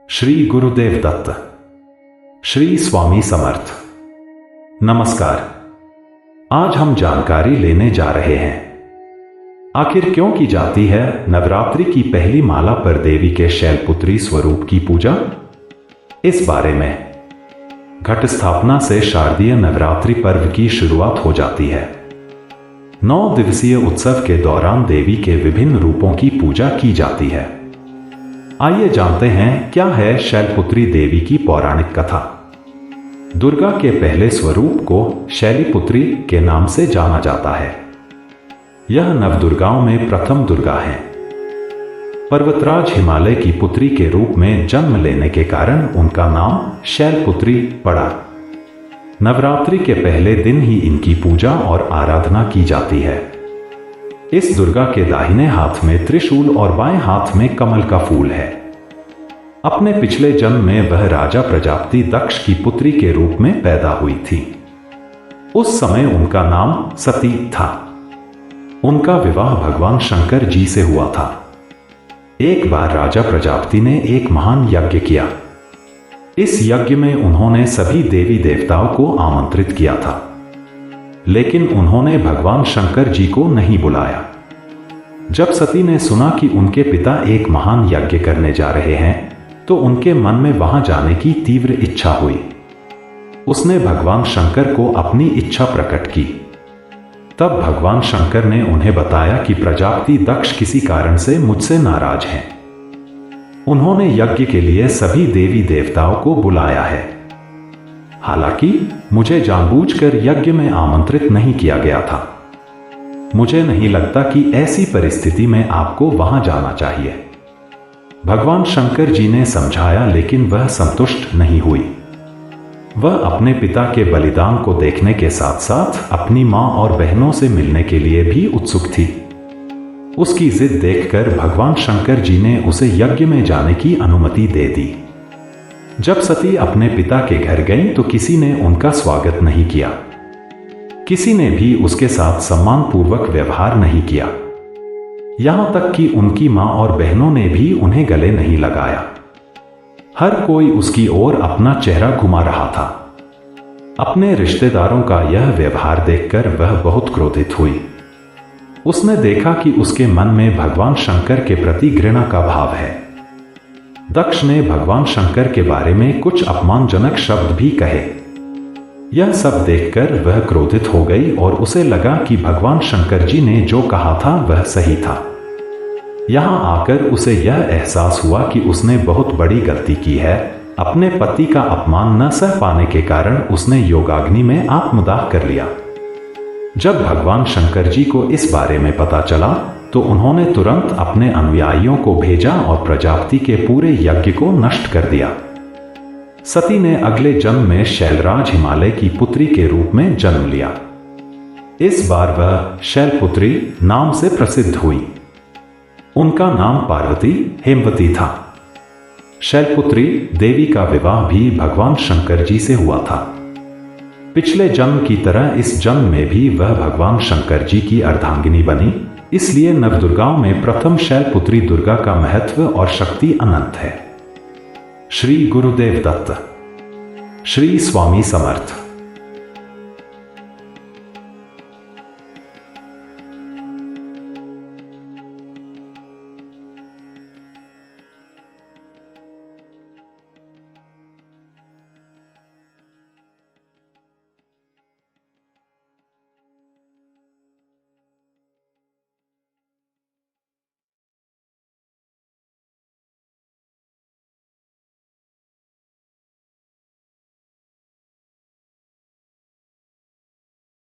श्री गुरुदेव दत्त। श्री स्वामी समर्थ। नमस्कार। आज हम जानकारी लेने जा रहे हैं, आखिर क्यों की जाती है नवरात्रि की पहली माला पर देवी के शैलपुत्री स्वरूप की पूजा। इस बारे में घट स्थापना से शारदीय नवरात्रि पर्व की शुरुआत हो जाती है। 9 दिवसीय उत्सव के दौरान देवी के विभिन्न रूपों की पूजा की जाती है। आइए जानते हैं क्या है शैलपुत्री देवी की पौराणिक कथा। दुर्गा के पहले स्वरूप को शैलीपुत्री के नाम से जाना जाता है। यह नवदुर्गाओं में प्रथम दुर्गा है। पर्वतराज हिमालय की पुत्री के रूप में जन्म लेने के कारण उनका नाम शैलपुत्री पड़ा। नवरात्रि के पहले दिन ही इनकी पूजा और आराधना की जाती है। इस दुर्गा के दाहिने हाथ में त्रिशूल और बाएं हाथ में कमल का फूल है। अपने पिछले जन्म में वह राजा प्रजापति दक्ष की पुत्री के रूप में पैदा हुई थी। उस समय उनका नाम सती था। उनका विवाह भगवान शंकर जी से हुआ था। एक बार राजा प्रजापति ने एक महान यज्ञ किया। इस यज्ञ में उन्होंने सभी देवी देवताओं को आमंत्रित किया था, लेकिन उन्होंने भगवान शंकर जी को नहीं बुलाया। जब सती ने सुना कि उनके पिता एक महान यज्ञ करने जा रहे हैं, तो उनके मन में वहां जाने की तीव्र इच्छा हुई। उसने भगवान शंकर को अपनी इच्छा प्रकट की। तब भगवान शंकर ने उन्हें बताया कि प्रजापति दक्ष किसी कारण से मुझसे नाराज हैं। उन्होंने यज्ञ के लिए सभी देवी देवताओं को बुलाया है। हालांकि मुझे जानबूझकर यज्ञ में आमंत्रित नहीं किया गया था। मुझे नहीं लगता कि ऐसी परिस्थिति में आपको वहां जाना चाहिए। भगवान शंकर जी ने समझाया, लेकिन वह संतुष्ट नहीं हुई। वह अपने पिता के बलिदान को देखने के साथ साथ अपनी मां और बहनों से मिलने के लिए भी उत्सुक थी। उसकी जिद देखकर भगवान शंकर जी ने उसे यज्ञ में जाने की अनुमति दे दी। जब सती अपने पिता के घर गईं तो किसी ने उनका स्वागत नहीं किया। किसी ने भी उसके साथ सम्मानपूर्वक व्यवहार नहीं किया। यहां तक कि उनकी मां और बहनों ने भी उन्हें गले नहीं लगाया। हर कोई उसकी ओर अपना चेहरा घुमा रहा था। अपने रिश्तेदारों का यह व्यवहार देखकर वह बहुत क्रोधित हुई। उसने देखा कि उसके मन में भगवान शंकर के प्रति घृणा का भाव है। दक्ष ने भगवान शंकर के बारे में कुछ अपमानजनक शब्द भी कहे। यह सब देखकर वह क्रोधित हो गई और उसे लगा कि भगवान शंकर जी ने जो कहा था वह सही था। यहां आकर उसे यह एहसास हुआ कि उसने बहुत बड़ी गलती की है। अपने पति का अपमान न सह पाने के कारण उसने योगाग्नि में आत्मदाह कर लिया। जब भगवान शंकर जी को इस बारे में पता चला तो उन्होंने तुरंत अपने अनुयायियों को भेजा और प्रजापति के पूरे यज्ञ को नष्ट कर दिया। सती ने अगले जन्म में शैलराज हिमालय की पुत्री के रूप में जन्म लिया। इस बार वह शैलपुत्री नाम से प्रसिद्ध हुई। उनका नाम पार्वती हेमवती था। शैलपुत्री देवी का विवाह भी भगवान शंकर जी से हुआ था। पिछले जन्म की तरह इस जन्म में भी वह भगवान शंकर जी की अर्धांगिनी बनी। इसलिए नवदुर्गाओं में प्रथम शैलपुत्री दुर्गा का महत्व और शक्ति अनंत है। श्री गुरुदेव दत्त। श्री स्वामी समर्थ।